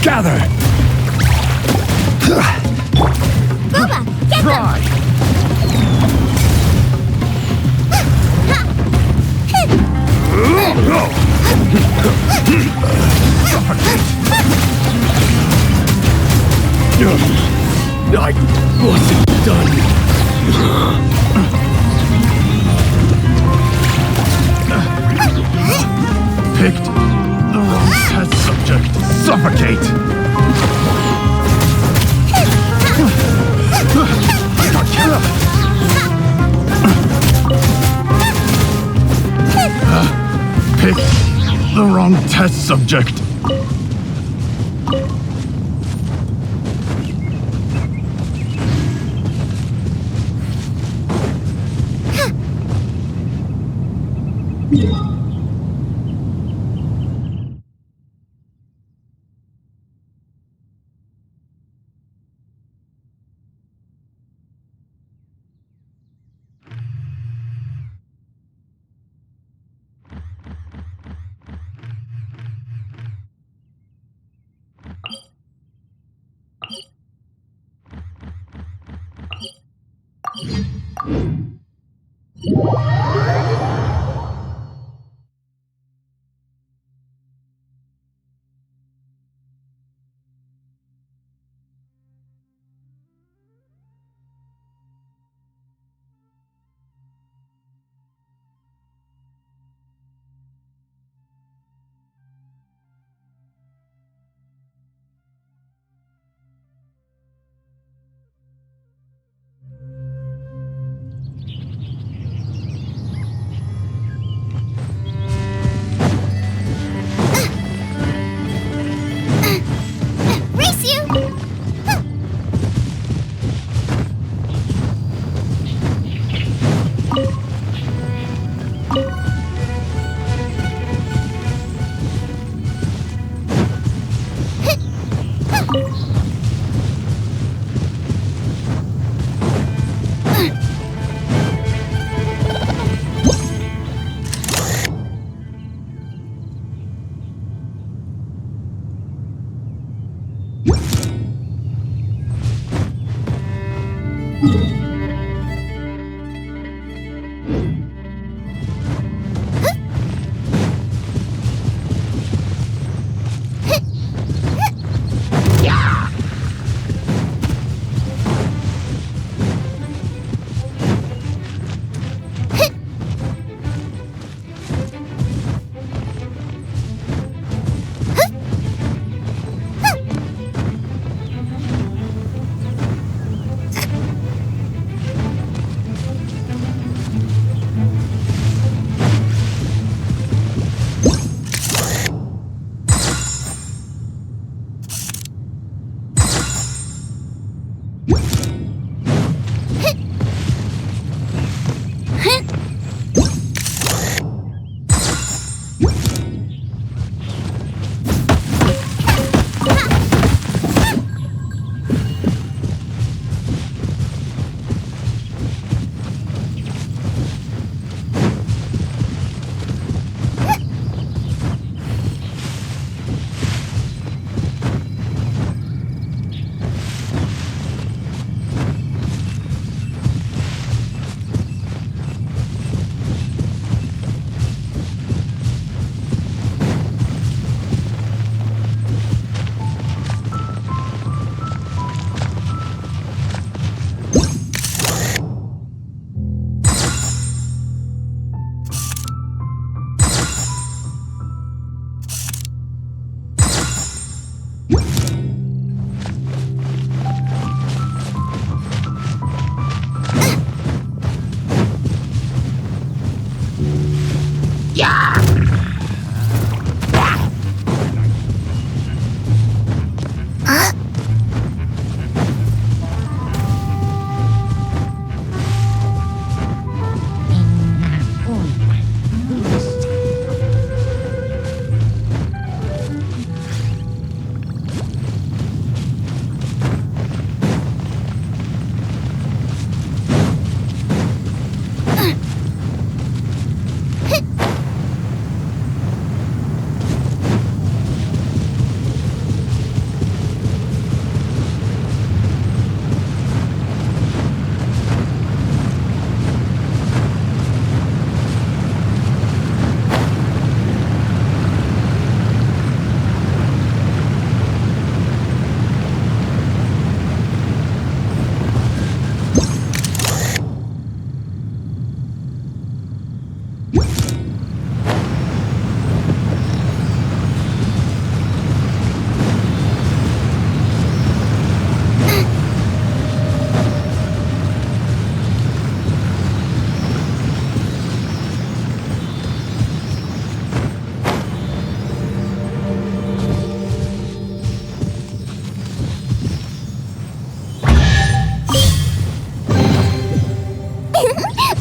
Gather! Booba, get them! I wasn't done. Picked the wrong test subject. Suffocate! Kill him! Picked the wrong test subject.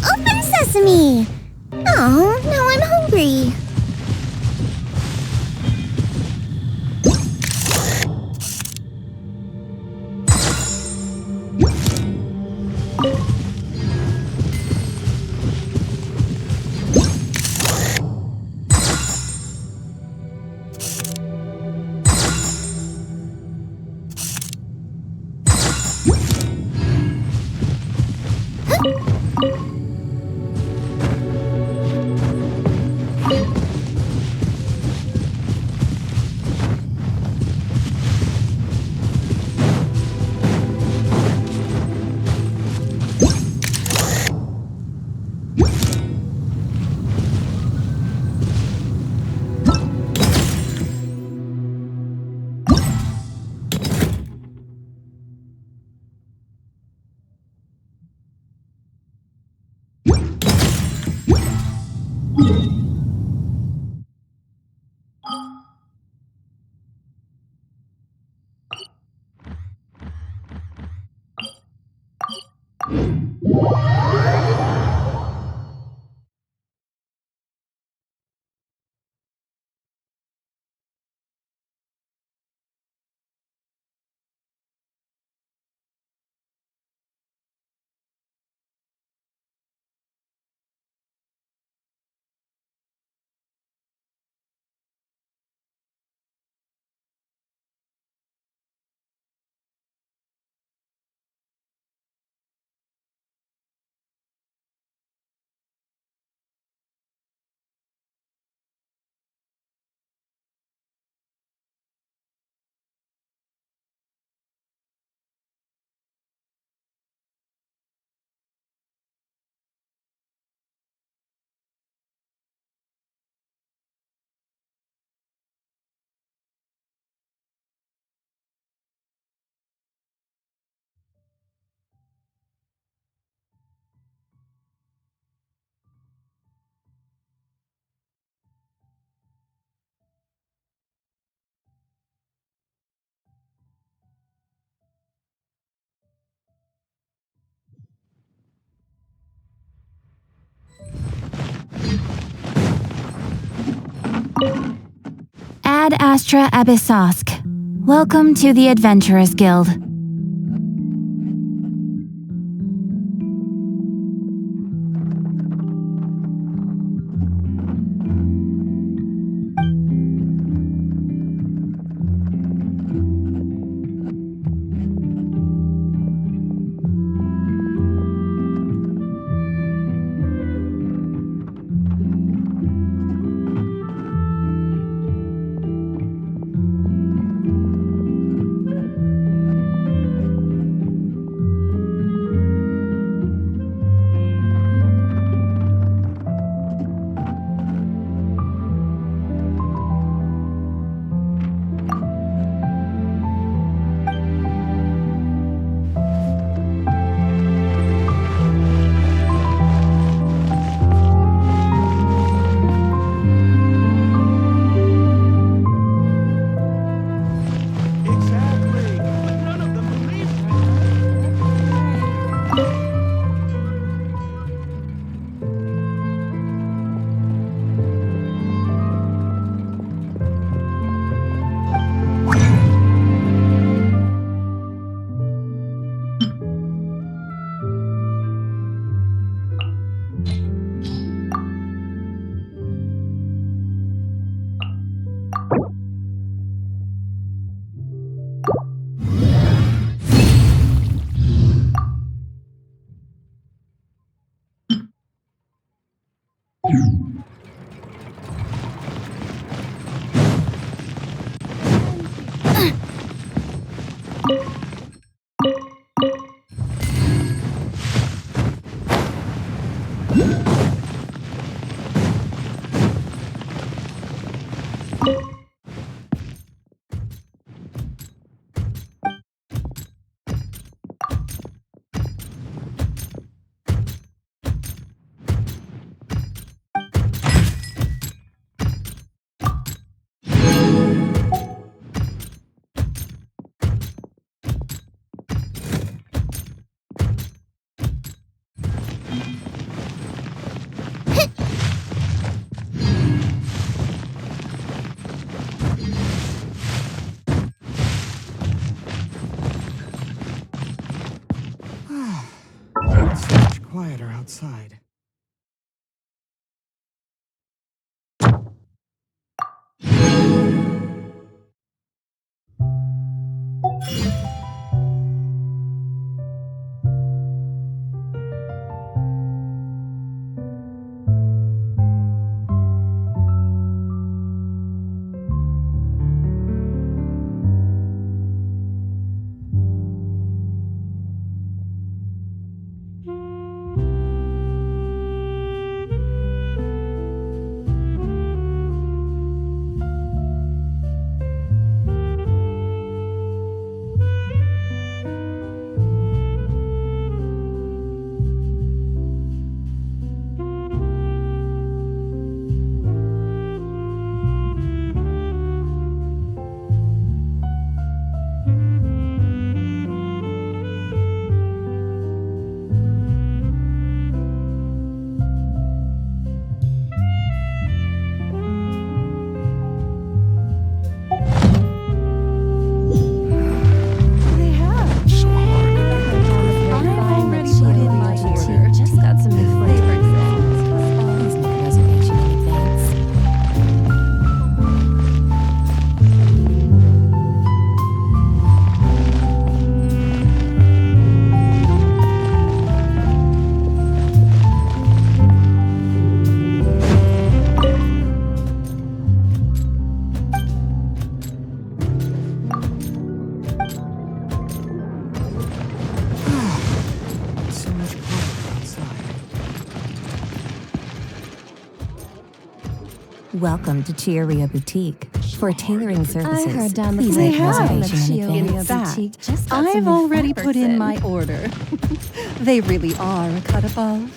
Open sesame! Oh, now I'm hungry. Ad Astra Abyssosk. Welcome to the Adventurers Guild. It's much quieter outside. Just got some new flavors. Please make a reservation in advance. So much quieter outside. Welcome to Chiaria Boutique. For tailoring services, I heard down the please place make a reservation in advance. fact, I've already put in my order. They really are a cut above.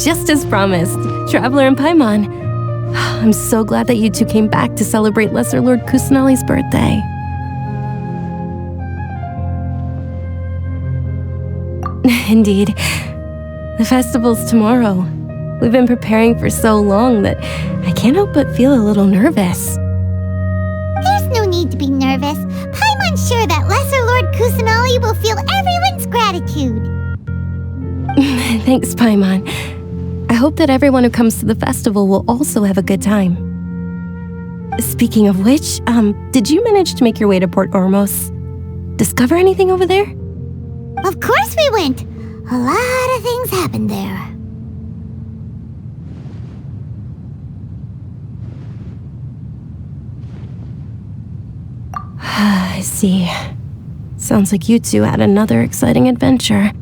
just as promised, Traveler and Paimon. I'm so glad that you two came back to celebrate Lesser Lord Kusanali's birthday. Indeed. The festival's tomorrow. We've been preparing for so long that I can't help but feel a little nervous. There's no need to be nervous. Paimon's sure that Lesser Lord Kusanali will feel everyone's gratitude. Thanks, Paimon. I hope that everyone who comes to the festival will also have a good time. Speaking of which, did you manage to make your way to Port Ormos? Discover anything over there? Of course we went. A lot of things happened there. I see. Sounds like you two had another exciting adventure.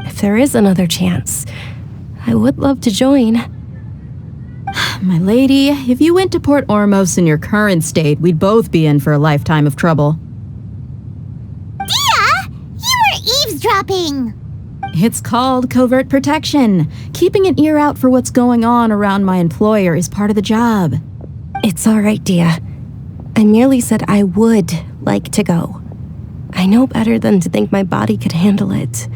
If there is another chance, I would love to join. My lady, if you went to Port Ormos in your current state, we'd both be in for a lifetime of trouble. Dia! You were eavesdropping! It's called covert protection. Keeping an ear out for what's going on around my employer is part of the job. It's all right, Dia. I merely said I would like to go. I know better than to think my body could handle it.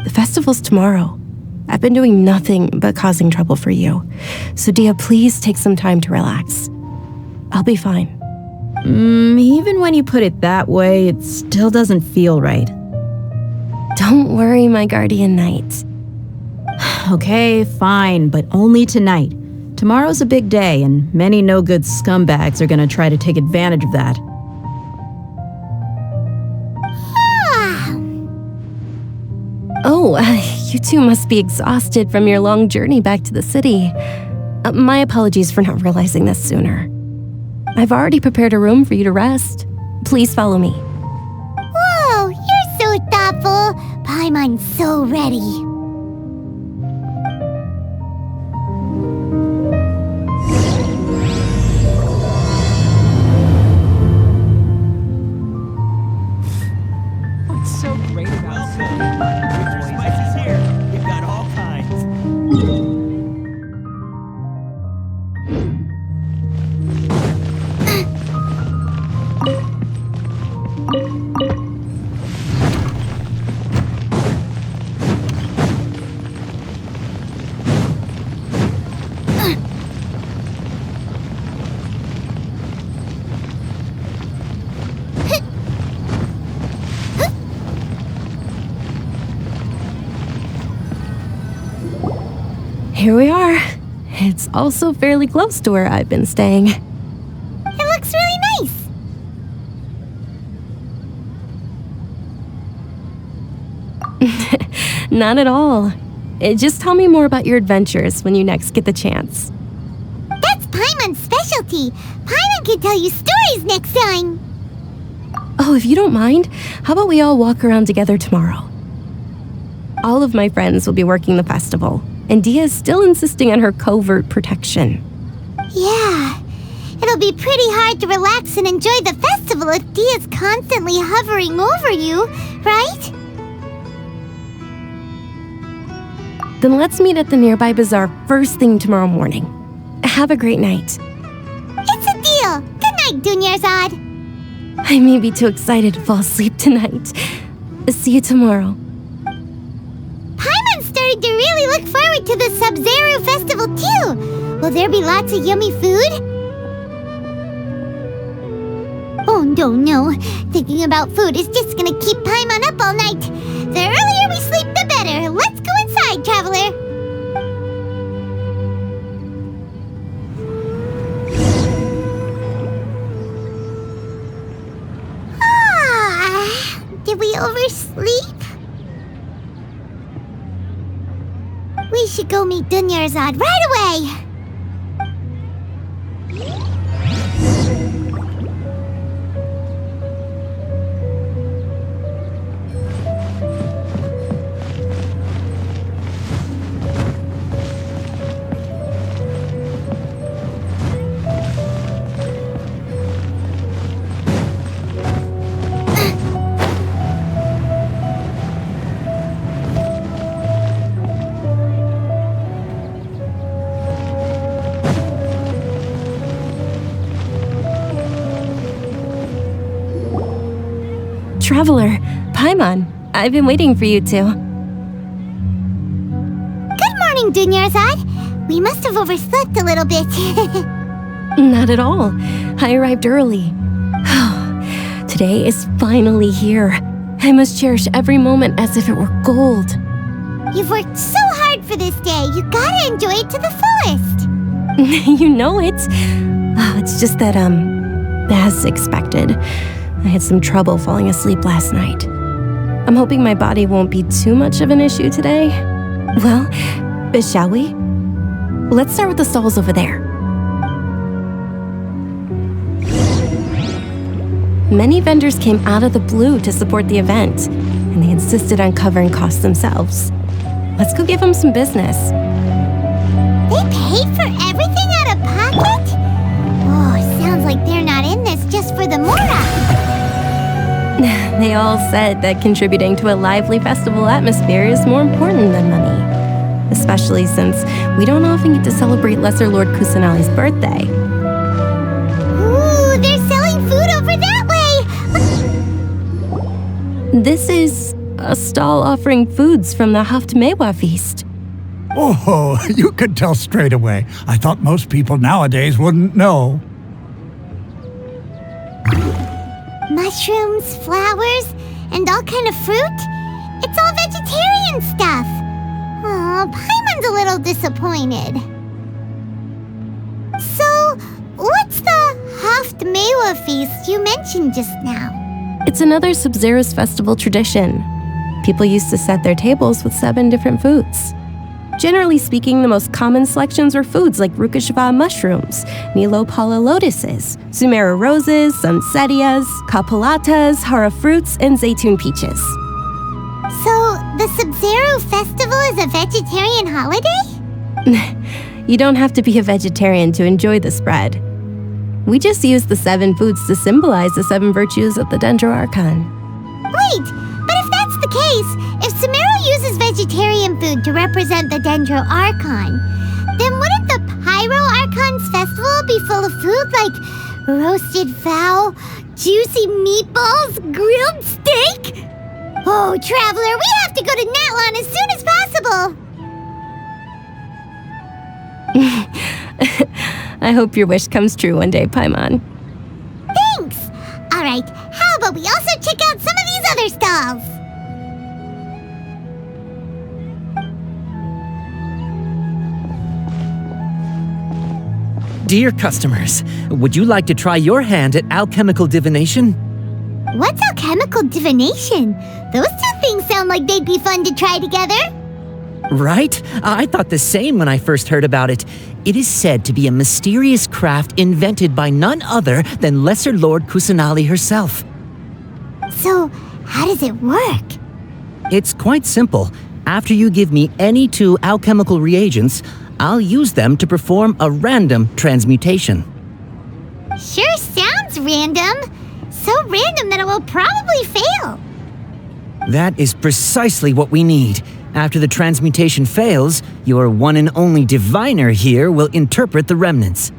The festival's tomorrow. I've been doing nothing but causing trouble for you. So Dia, please take some time to relax. I'll be fine. Even when you put it that way, it still doesn't feel right. Don't worry, my guardian knight. Okay, fine, but only tonight. Tomorrow's a big day, and many no-good scumbags are gonna try to take advantage of that. Oh, you two must be exhausted from your long journey back to the city. My apologies for not realizing this sooner. I've already prepared a room for you to rest. Please follow me. Whoa, you're so thoughtful. Paimon's so ready. What's so great about Winter spices here. We've got all kinds. Here we are. It's also fairly close to where I've been staying. It looks really nice. Not at all. Just tell me more about your adventures when you next get the chance. That's Paimon's specialty. Paimon can tell you stories next time. Oh, if you don't mind, how about we all walk around together tomorrow? All of my friends will be working the festival, and Dia is still insisting on her covert protection. Yeah, it'll be pretty hard to relax and enjoy the festival if Dia's constantly hovering over you, right? Then let's meet at the nearby bazaar first thing tomorrow morning. Have a great night. It's a deal. Good night, Dunyarzad. I may be too excited to fall asleep tonight. See you tomorrow. Paimon's starting to really look forward to the Sub-Zero Festival too. Will there be lots of yummy food? Oh, no. Thinking about food is just gonna keep Paimon up all night. The earlier we sleep, the better. Let's go inside, traveler. Did we oversleep? We should go meet Dunyarzad right away. Traveler, Paimon, I've been waiting for you two. Good morning, Dunyarzad. We must have overslept a little bit. Not at all. I arrived early. Today is finally here. I must cherish every moment as if it were gold. You've worked so hard for this day. You gotta enjoy it to the fullest. You know it. It's just that, as expected, I had some trouble falling asleep last night. I'm hoping my body won't be too much of an issue today. Well, shall we? Let's start with the stalls over there. Many vendors came out of the blue to support the event, and they insisted on covering costs themselves. Let's go give them some business. They paid for everything out of pocket? Oh, sounds like they're not in this just for the mora. They all said that contributing to a lively festival atmosphere is more important than money. Especially since we don't often get to celebrate Lesser Lord Kusanali's birthday. Ooh, they're selling food over that way! This is a stall offering foods from the Haftmewa feast. Oh, you could tell straight away. I thought most people nowadays wouldn't know. Mushrooms, flowers, and all kind of fruit? It's all vegetarian stuff. Oh, Paimon's a little disappointed. So, what's the Haftmewa feast you mentioned just now? It's another Sub-Zero's festival tradition. People used to set their tables with 7 different foods. Generally speaking, the most common selections were foods like Rukashva mushrooms, Nilopala lotuses, Sumera roses, Sunsetias, Kapalatas, Hara fruits, and Zaytun peaches. So, the Sub-Zero festival is a vegetarian holiday? You don't have to be a vegetarian to enjoy the spread. We just use the 7 foods to symbolize the 7 virtues of the Dendro Archon. Wait, but if that's the case, if Sumero uses vegetarian food to represent the Dendro Archon, then wouldn't the Pyro Archon's festival be full of food like roasted fowl, juicy meatballs, grilled steak? Oh, Traveler, we have to go to Natlan as soon as possible! I hope your wish comes true one day, Paimon. Thanks! Alright, how about we also check out some of these other stalls? Dear customers, would you like to try your hand at alchemical divination? What's alchemical divination? Those 2 things sound like they'd be fun to try together. Right? I thought the same when I first heard about it. It is said to be a mysterious craft invented by none other than Lesser Lord Kusanali herself. So, how does it work? It's quite simple. After you give me any 2 alchemical reagents, I'll use them to perform a random transmutation. Sure sounds random. So random that it will probably fail. That is precisely what we need. After the transmutation fails, your one and only diviner here will interpret the remnants.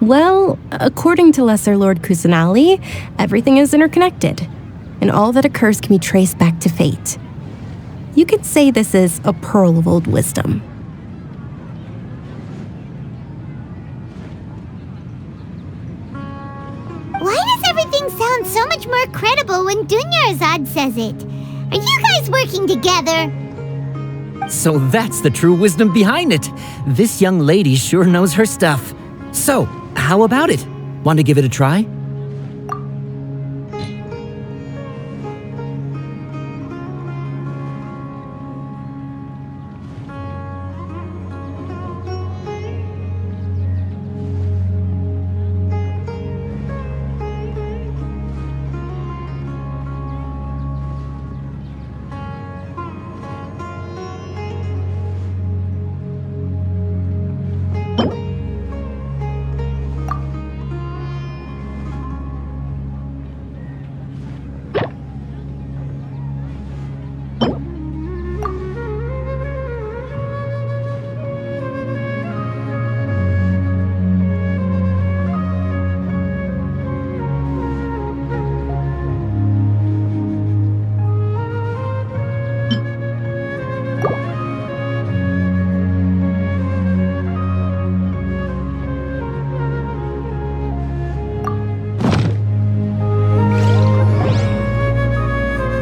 Well, according to Lesser Lord Kusanali, everything is interconnected, and all that occurs can be traced back to fate. You could say this is a pearl of old wisdom. Why does everything sound so much more credible when Dunyarzad says it? Are you guys working together? So that's the true wisdom behind it. This young lady sure knows her stuff. So, how about it? Want to give it a try?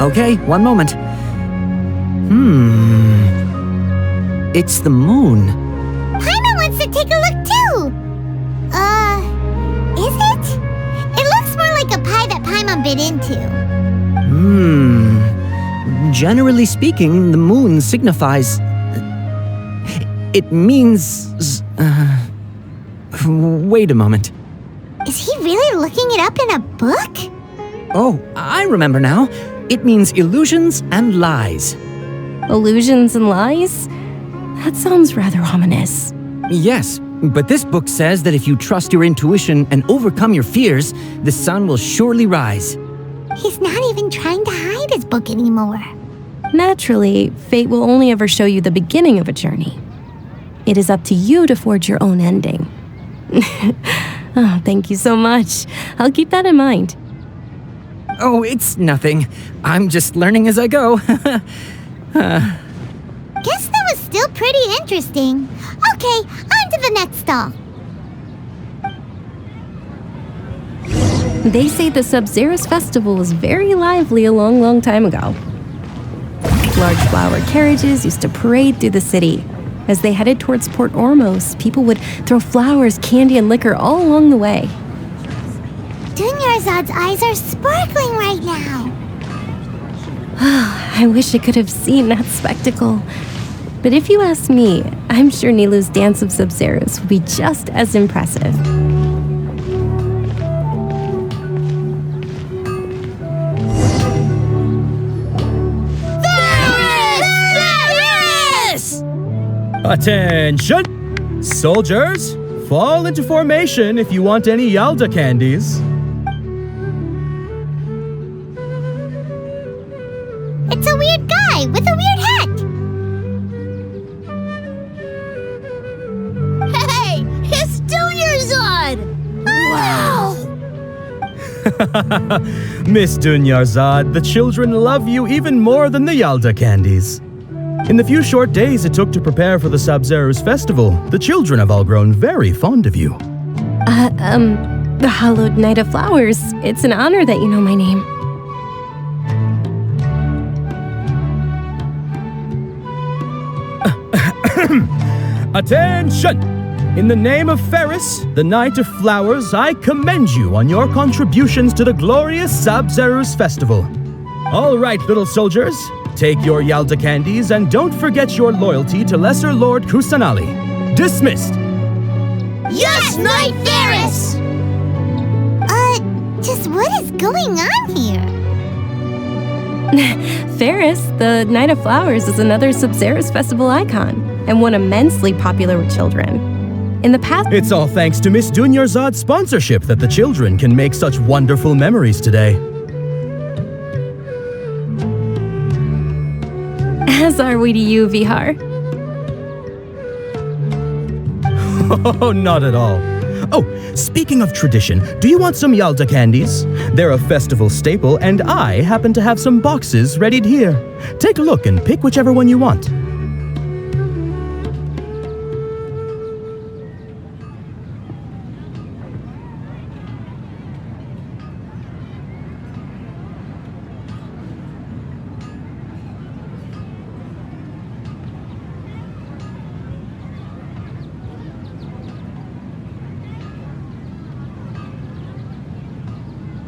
Okay, one moment. It's the moon. Paimon wants to take a look too. Is it? It looks more like a pie that Paimon bit into. Generally speaking, the moon signifies... It means... Wait a moment. Is he really looking it up in a book? Oh, I remember now. It means illusions and lies. Illusions and lies? That sounds rather ominous. Yes, but this book says that if you trust your intuition and overcome your fears, the sun will surely rise. He's not even trying to hide his book anymore. Naturally, fate will only ever show you the beginning of a journey. It is up to you to forge your own ending. Oh, thank you so much. I'll keep that in mind. Oh, it's nothing. I'm just learning as I go. Guess that was still pretty interesting. Okay, on to the next stall. They say the Sub-Zero's festival was very lively a long time ago. Large flower carriages used to parade through the city. As they headed towards Port Ormos, people would throw flowers, candy, and liquor all along the way. Dunyarzad's eyes are sparkling right now. I wish I could have seen that spectacle. But if you ask me, I'm sure Nilou's Dance of Sub-Zeros would be just as impressive. Attention! Soldiers, fall into formation if you want any Yalda candies. It's a weird guy with a weird hat. Hey, it's Dunyarzad! Wow! Miss Dunyarzad, the children love you even more than the Yalda candies. In the few short days it took to prepare for the Sub-Zero's festival, the children have all grown very fond of you. The Hallowed Knight of Flowers. It's an honor that you know my name. Attention! In the name of Ferris, the Knight of Flowers, I commend you on your contributions to the glorious Sub-Zero's festival. All right, little soldiers, take your Yalda candies and don't forget your loyalty to Lesser Lord Kusanali. Dismissed! Yes, Knight Ferris! Just what is going on here? Ferris, the Knight of Flowers, is another Sub-Zero's festival icon and one immensely popular with children. In the past, It's all thanks to Miss Dunyarzad's sponsorship that the children can make such wonderful memories today. as are we to you, Vihar. Oh, not at all. Oh, speaking of tradition, do you want some Yalda candies? They're a festival staple, and I happen to have some boxes readied here. Take a look and pick whichever one you want.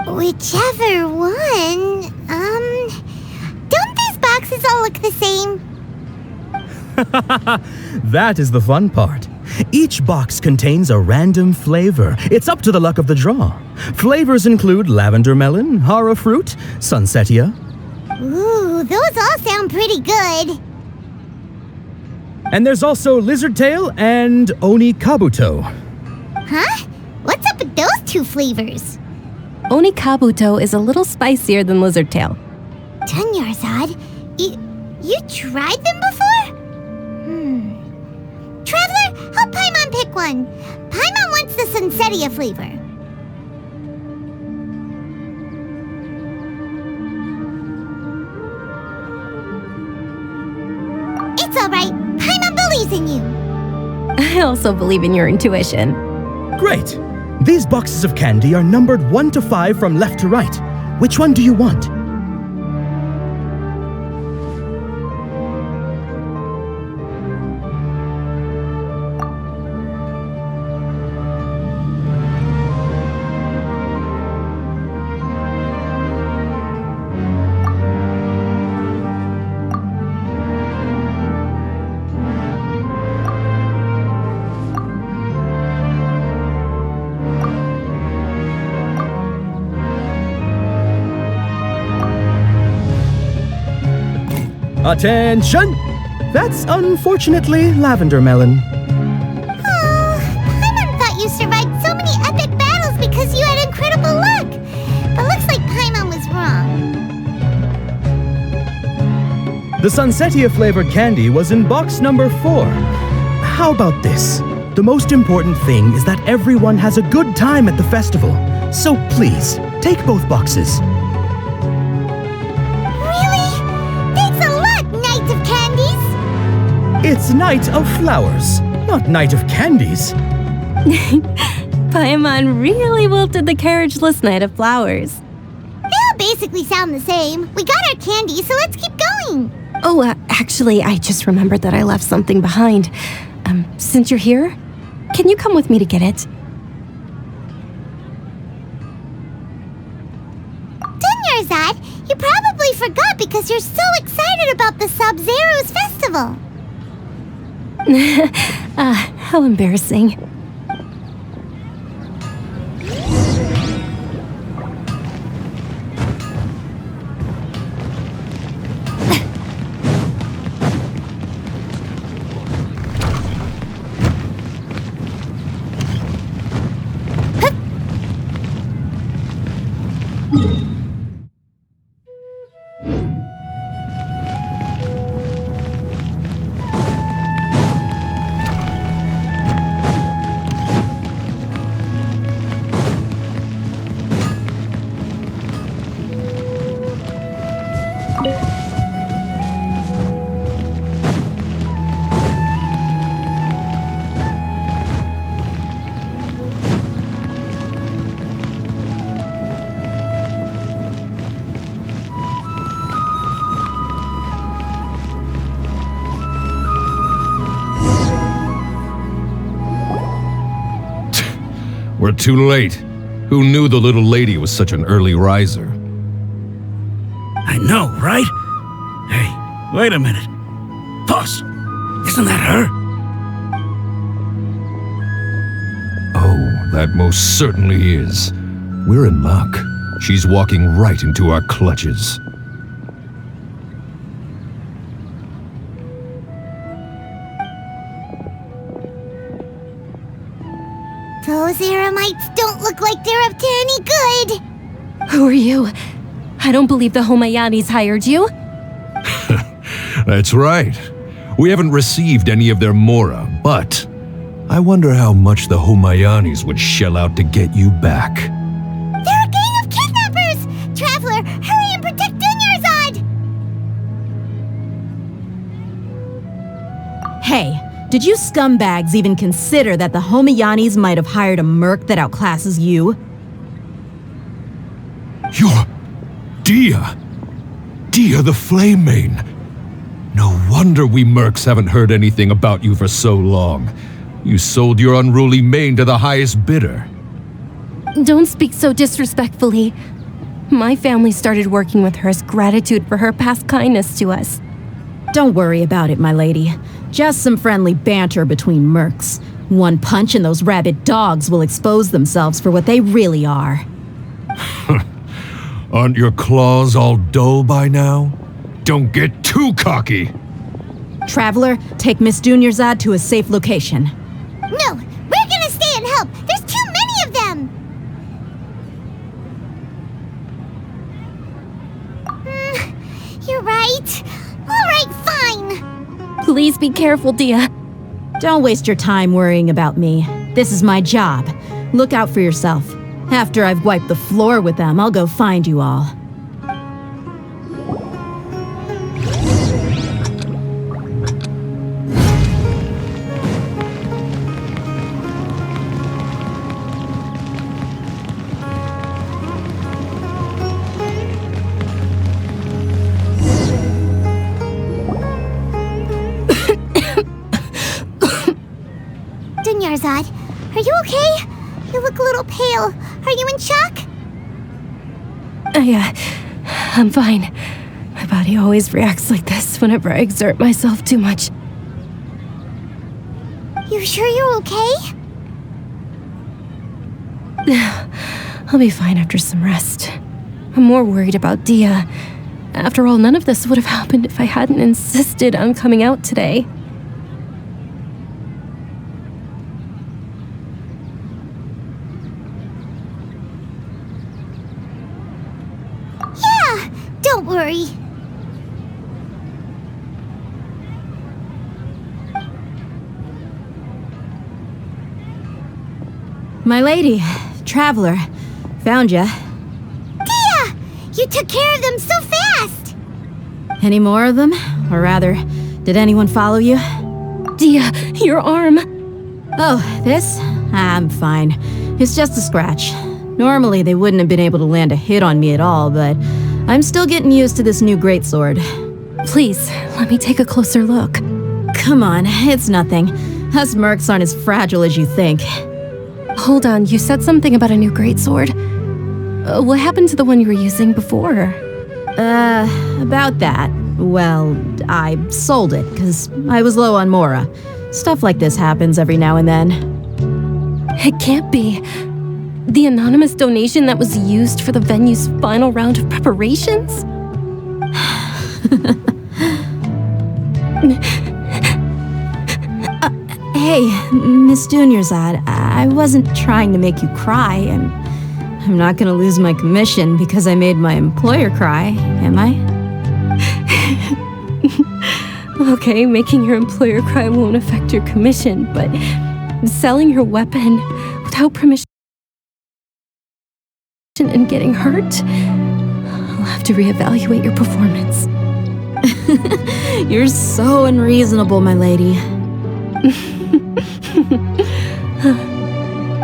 Whichever one, don't these boxes all look the same? That is the fun part. Each box contains a random flavor. It's up to the luck of the draw. Flavors include lavender melon, hara fruit, sunsetia. Ooh, those all sound pretty good. And there's also lizard tail and oni kabuto. Huh? What's up with those two flavors? Oni kabuto is a little spicier than lizard tail. Dunyarzad, you tried them before? Traveler, help Paimon pick one. Paimon wants the sunsetia flavor. It's all right. Paimon believes in you. I also believe in your intuition. Great! These boxes of candy are numbered 1 to 5 from left to right. Which one do you want? Attention! That's unfortunately lavender melon. Oh, Paimon thought you survived so many epic battles because you had incredible luck. But looks like Paimon was wrong. The Sunsetia flavored candy was in box number 4. How about this? The most important thing is that everyone has a good time at the festival. So please, take both boxes. Really? Thanks a lot, Knight of Candies! It's Night of Flowers, not Night of Candies. Paimon really wilted the carriageless Knight of Flowers. They all basically sound the same. We got our candy, so let's keep going. Oh, actually, I just remembered that I left something behind. Since you're here, can you come with me to get it? Dunyarzad, you probably forgot because you're so excited about the Sub-Zero's festival. How embarrassing. We're too late. Who knew the little lady was such an early riser? I know, right? Hey, wait a minute. Boss, isn't that her? Oh, that most certainly is. We're in luck. She's walking right into our clutches. Those Eremites don't look like they're up to any good. Who are you? I don't believe the Homayanis hired you. That's right. We haven't received any of their mora, but I wonder how much the Homayanis would shell out to get you back. They're a gang of kidnappers! Traveler, hurry and protect Dunyarzad! Hey, did you scumbags even consider that the Homayanis might have hired a merc that outclasses you? You're Dia! Dia the Flame Mane! No wonder we mercs haven't heard anything about you for so long. You sold your unruly mane to the highest bidder. Don't speak so disrespectfully. My family started working with her as gratitude for her past kindness to us. Don't worry about it, my lady. Just some friendly banter between mercs. One punch and those rabid dogs will expose themselves for what they really are. Aren't your claws all dull by now? Don't get too cocky! Traveler, take Miss Dunyarzad to a safe location. No, we're gonna stay and help. There's too many of them. You're right. All right, fine. Please be careful, Dia. Don't waste your time worrying about me. This is my job. Look out for yourself. After I've wiped the floor with them, I'll go find you all. Dunyarzad, are you okay? You look a little pale. Are you in shock? I'm fine. My body always reacts like this whenever I exert myself too much. You sure you're okay? I'll be fine after some rest. I'm more worried about Dia. After all, none of this would have happened if I hadn't insisted on coming out today. Yeah, don't worry. My lady, traveler, found ya. Dia! You took care of them so fast! Any more of them? Or rather, did anyone follow you? Dia, your arm. Oh, this? I'm fine. It's just a scratch. Normally, they wouldn't have been able to land a hit on me at all, but I'm still getting used to this new greatsword. Please, let me take a closer look. Come on, it's nothing. Us mercs aren't as fragile as you think. Hold on, you said something about a new greatsword. What happened to the one you were using before? About that. Well, I sold it, because I was low on Mora. Stuff like this happens every now and then. It can't be. The anonymous donation that was used for the venue's final round of preparations? Hey, Miss Dunyarzad, I wasn't trying to make you cry, and I'm not gonna lose my commission because I made my employer cry, am I? Okay, making your employer cry won't affect your commission, but selling your weapon without permission and getting hurt? I'll have to reevaluate your performance. You're so unreasonable, my lady.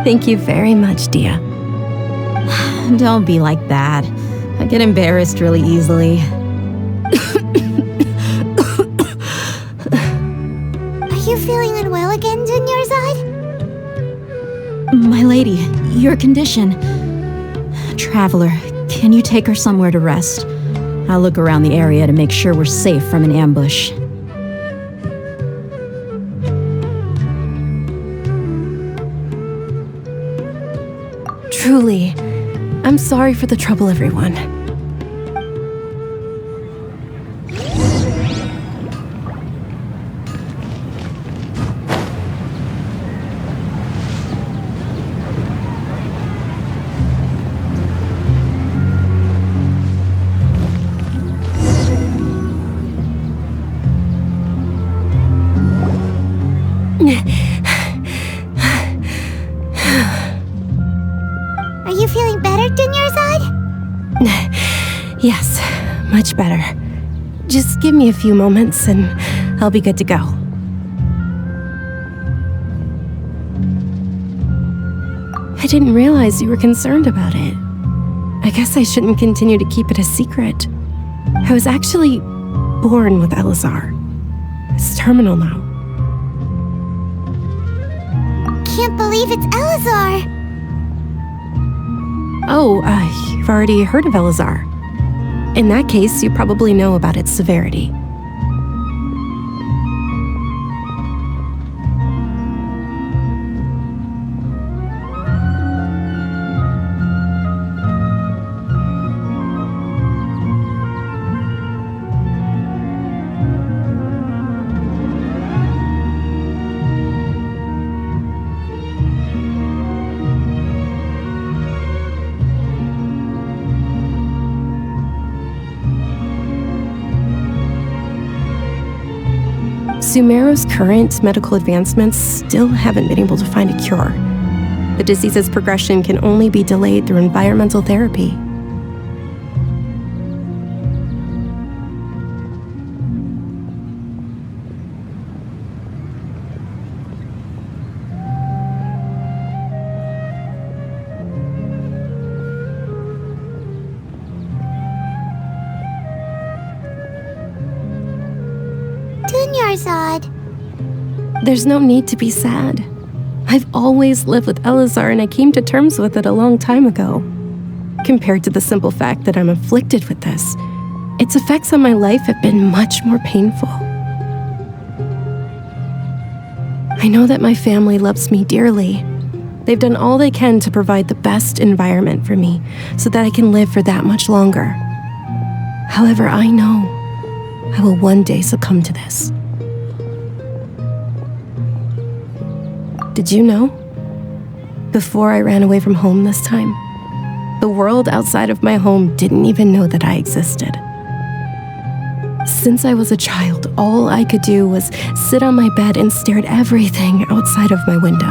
Thank you very much, Dia. Don't be like that. I get embarrassed really easily. Are you feeling unwell again, Dunyarzad? My lady, your condition. Traveler, can you take her somewhere to rest? I'll look around the area to make sure we're safe from an ambush. Truly, I'm sorry for the trouble, everyone. Are you feeling better, Dunyarzad? Yes, much better. Just give me a few moments and I'll be good to go. I didn't realize you were concerned about it. I guess I shouldn't continue to keep it a secret. I was actually born with Elazar. It's terminal now. Can't believe it's Elazar! Oh, you've already heard of Elazar. In that case, you probably know about its severity. Sumeru's current medical advancements still haven't been able to find a cure. The disease's progression can only be delayed through environmental therapy. Dunyarzad. There's no need to be sad. I've always lived with Elazar and I came to terms with it a long time ago. Compared to the simple fact that I'm afflicted with this, its effects on my life have been much more painful. I know that my family loves me dearly. They've done all they can to provide the best environment for me so that I can live for that much longer. However, I know I will one day succumb to this. Did you know? Before I ran away from home this time, the world outside of my home didn't even know that I existed. Since I was a child, all I could do was sit on my bed and stare at everything outside of my window.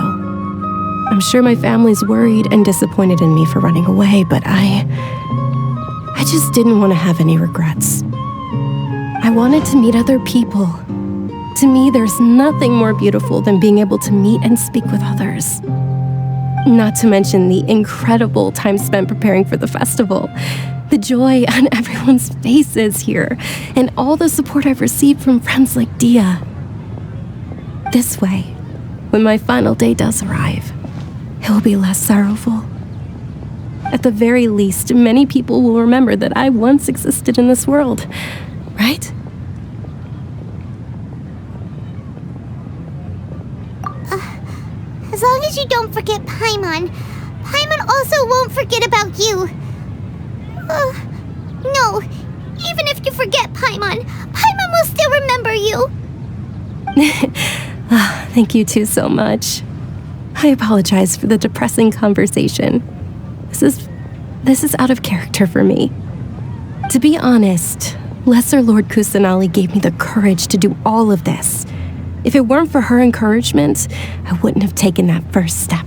I'm sure my family's worried and disappointed in me for running away, but I just didn't want to have any regrets. I wanted to meet other people. To me, there's nothing more beautiful than being able to meet and speak with others. Not to mention the incredible time spent preparing for the festival, the joy on everyone's faces here, and all the support I've received from friends like Dia. This way, when my final day does arrive, it will be less sorrowful. At the very least, many people will remember that I once existed in this world, right? As long as you don't forget Paimon, Paimon also won't forget about you. No, even if you forget Paimon, Paimon will still remember you. Thank you two so much. I apologize for the depressing conversation. This is out of character for me. To be honest, Lesser Lord Kusanali gave me the courage to do all of this. If it weren't for her encouragement, I wouldn't have taken that first step.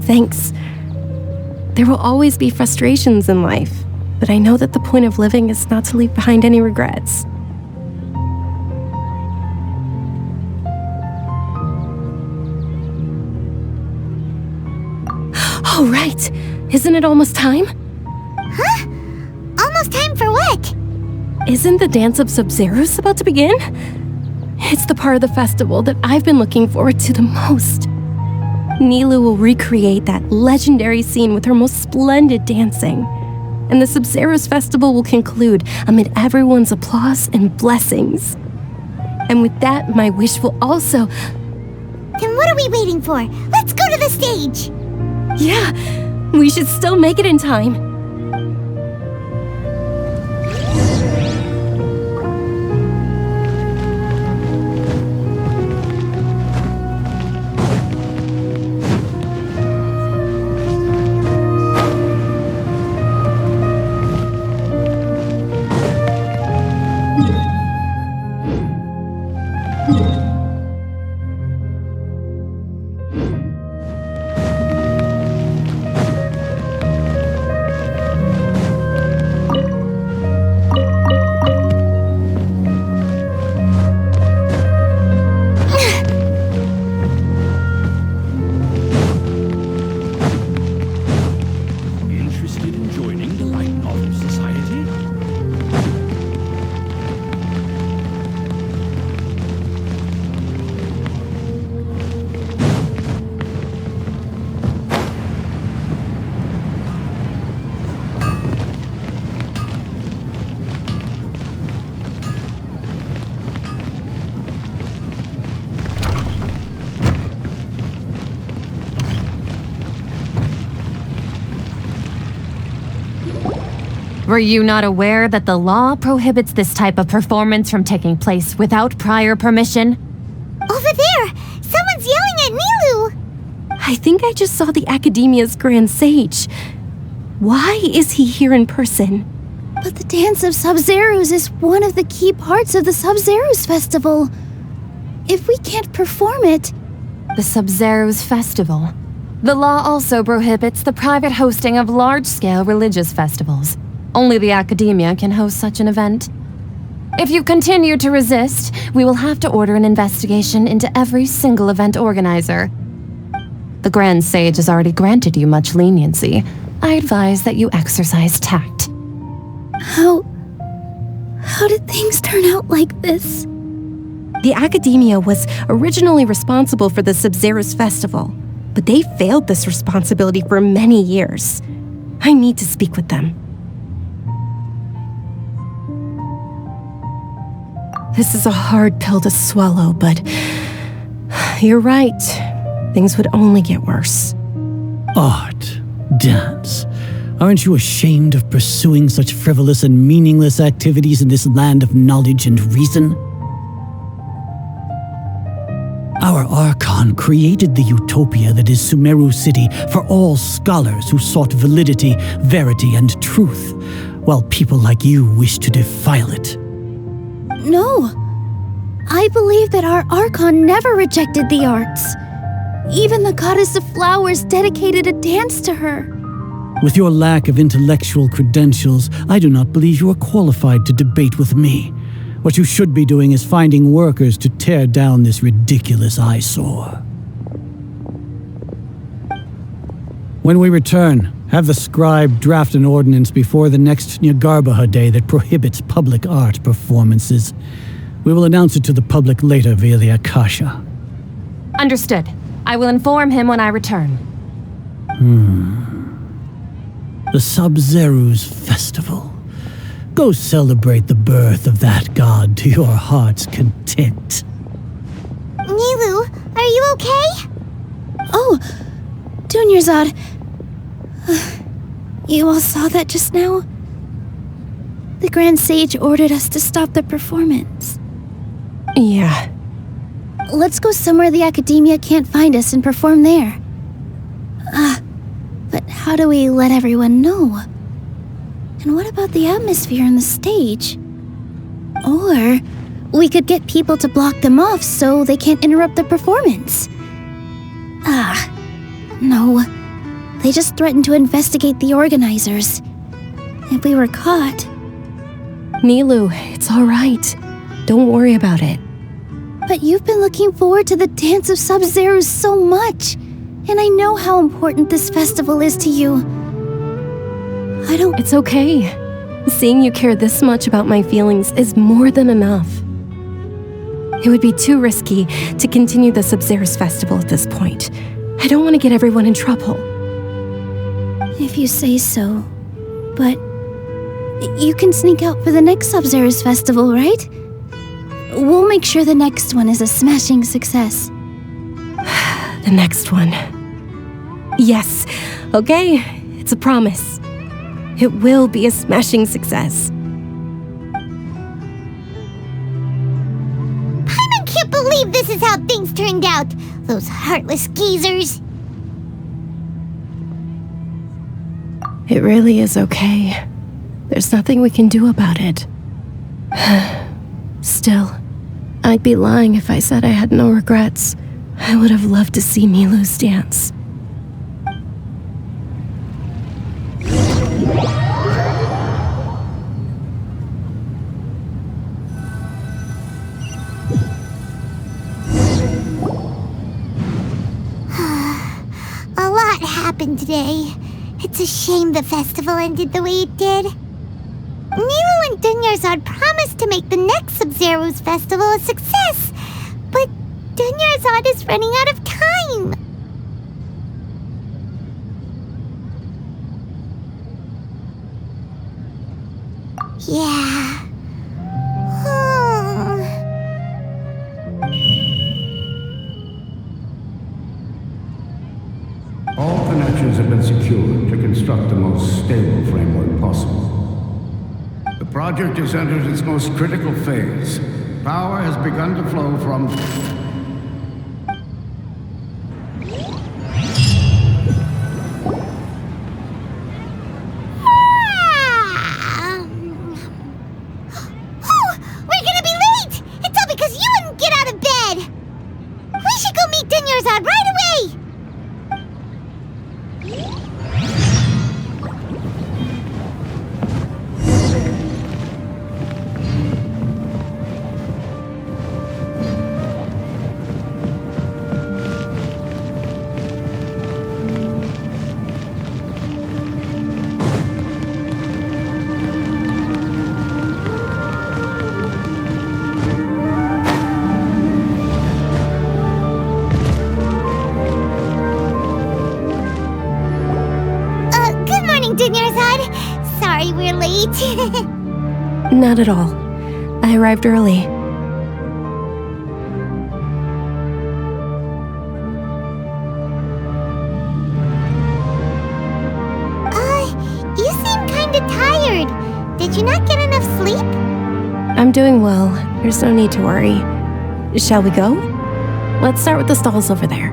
Thanks. There will always be frustrations in life, but I know that the point of living is not to leave behind any regrets. Oh, right. Isn't it almost time? Huh? Almost time for what? Isn't the Dance of Sabzeruz about to begin? It's the part of the festival that I've been looking forward to the most. Nilu will recreate that legendary scene with her most splendid dancing. And the Sabzeruz festival will conclude amid everyone's applause and blessings. And with that, my wish will also... Then what are we waiting for? Let's go to the stage! Yeah, we should still make it in time. Were you not aware that the law prohibits this type of performance from taking place without prior permission? Over there! Someone's yelling at Nilu! I think I just saw the Academia's Grand Sage. Why is he here in person? But the Dance of Sabzeruz is one of the key parts of the Sabzeruz Festival. If we can't perform it... The Sabzeruz Festival. The law also prohibits the private hosting of large-scale religious festivals. Only the Academia can host such an event. If you continue to resist, we will have to order an investigation into every single event organizer. The Grand Sage has already granted you much leniency. I advise that you exercise tact. How did things turn out like this? The Academia was originally responsible for the Sabzeruz Festival, but they failed this responsibility for many years. I need to speak with them. This is a hard pill to swallow, but you're right. Things would only get worse. Art, dance. Aren't you ashamed of pursuing such frivolous and meaningless activities in this land of knowledge and reason? Our Archon created the utopia that is Sumeru City for all scholars who sought validity, verity, and truth, while people like you wish to defile it. No. I believe that our Archon never rejected the arts. Even the goddess of flowers dedicated a dance to her. With your lack of intellectual credentials, I do not believe you are qualified to debate with me. What you should be doing is finding workers to tear down this ridiculous eyesore. When we return, have the scribe draft an ordinance before the next Nyargarbaha Day that prohibits public art performances. We will announce it to the public later via the Akasha. Understood. I will inform him when I return. The Sub-Zeru's festival. Go celebrate the birth of that god to your heart's content. Nilu, are you okay? Oh, Dunyarzad. You all saw that just now? The Grand Sage ordered us to stop the performance. Yeah. Let's go somewhere the Academia can't find us and perform there. But how do we let everyone know? And what about the atmosphere on the stage? Or we could get people to block them off so they can't interrupt the performance. No. They just threatened to investigate the organizers. If we were caught... Nilu, it's all right. Don't worry about it. But you've been looking forward to the Dance of Sub-Zero so much. And I know how important this festival is to you. It's okay. Seeing you care this much about my feelings is more than enough. It would be too risky to continue the Sub-Zero's festival at this point. I don't want to get everyone in trouble. If you say so. But you can sneak out for the next Sub-Zero's festival, right? We'll make sure the next one is a smashing success. The next one. Yes. Okay, it's a promise. It will be a smashing success. I can't believe this is how things turned out. Those heartless geezers. It really is okay. There's nothing we can do about it. Still, I'd be lying if I said I had no regrets. I would have loved to see Nilu's dance. A lot happened today. It's a shame the festival ended the way it did. Nilu and Dunyarzad promised to make the next Sub-Zero's festival a success, but Dunyarzad is running out of time. Yeah. All connections have been secured to construct the most stable framework possible. The project has entered its most critical phase. Power has begun to flow from... We're gonna be late! It's all because you wouldn't get out of bed! We should go meet Dunyarzad right away! Dunyarzad. Sorry we're late. Not at all. I arrived early. tired. Did you not get enough sleep? I'm doing well. There's no need to worry. Shall we go? Let's start with the stalls over there.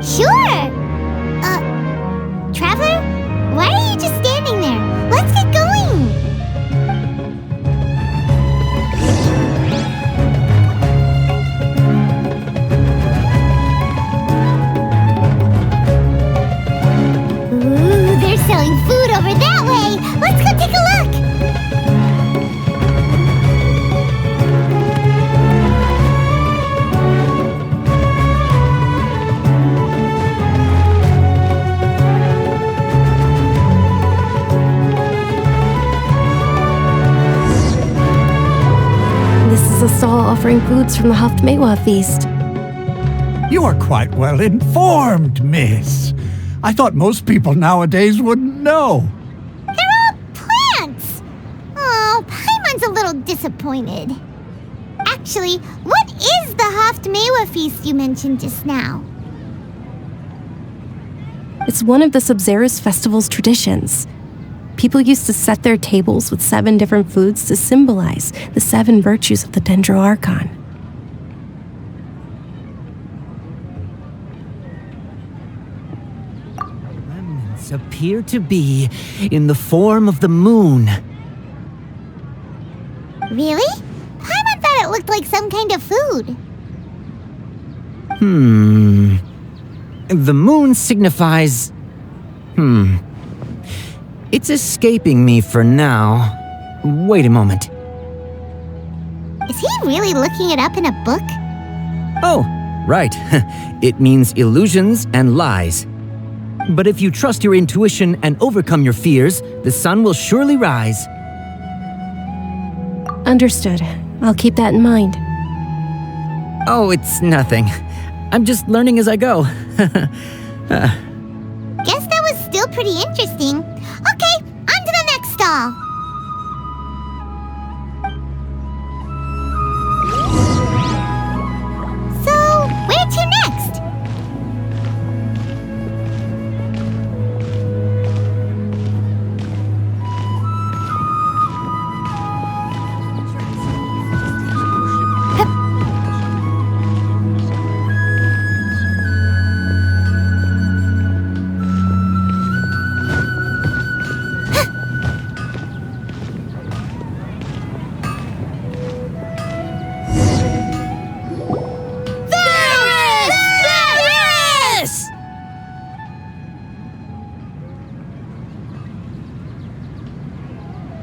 Sure! Traveler? Why are you just standing there? Let's get going! Ooh, they're selling food over that way! Let's go take a look! This is a stall offering foods from the Haftmewa feast. You are quite well informed, miss. I thought most people nowadays wouldn't know. They're all plants! Oh, Paimon's a little disappointed. Actually, what is the Haftmewa feast you mentioned just now? It's one of the Sabzeruz festival's traditions. People used to set their tables with 7 different foods to symbolize the 7 virtues of the Dendro Archon. Remnants appear to be in the form of the moon. Really? Paimon thought it looked like some kind of food. The moon signifies... It's escaping me for now. Wait a moment. Is he really looking it up in a book? Oh, right. It means illusions and lies. But if you trust your intuition and overcome your fears, the sun will surely rise. Understood. I'll keep that in mind. Oh, it's nothing. I'm just learning as I go. Guess that was still pretty interesting. Okay, on to the next stall. So, where to next?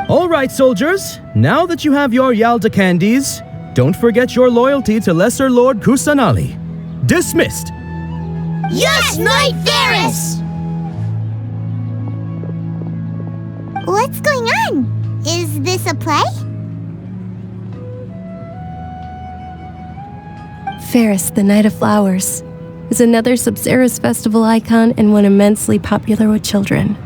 All right, soldiers. Now that you have your Yalda candies, don't forget your loyalty to Lesser Lord Kusanali. Dismissed. Yes, Knight Varys! What's going on? Is this a play? Ferris, the Knight of Flowers, is another Sabzeruz festival icon and one immensely popular with children.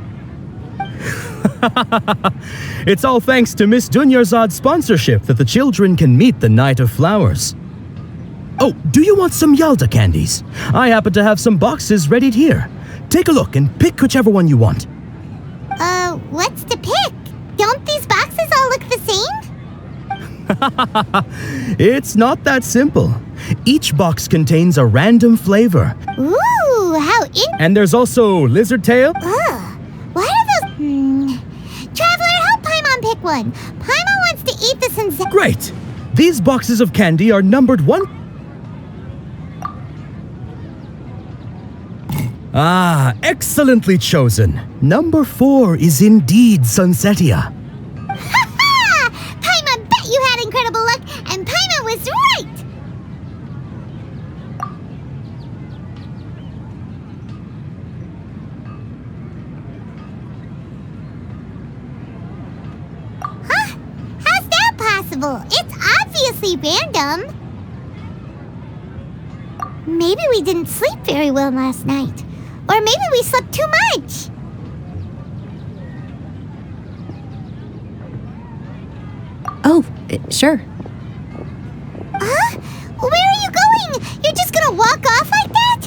It's all thanks to Miss Dunyarzad's sponsorship that the children can meet the Knight of Flowers. Oh, do you want some Yalda candies? I happen to have some boxes ready here. Take a look and pick whichever one you want. What's to pick? Don't these boxes all look the same? It's not that simple. Each box contains a random flavor. Ooh, how And there's also lizard tail. Ugh, what are those? Traveler, help Paimon pick one. Paimon wants to eat this and... Great! These boxes of candy are numbered 1... Ah, excellently chosen. Number 4 is indeed Sunsetia. Ha-ha! Paimon bet you had incredible luck, and Paimon was right! Huh? How's that possible? It's obviously random. Maybe we didn't sleep very well last night. Or maybe we slept too much. Oh, sure. Huh? Where are you going? You're just gonna walk off like that?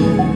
Sub-Zero.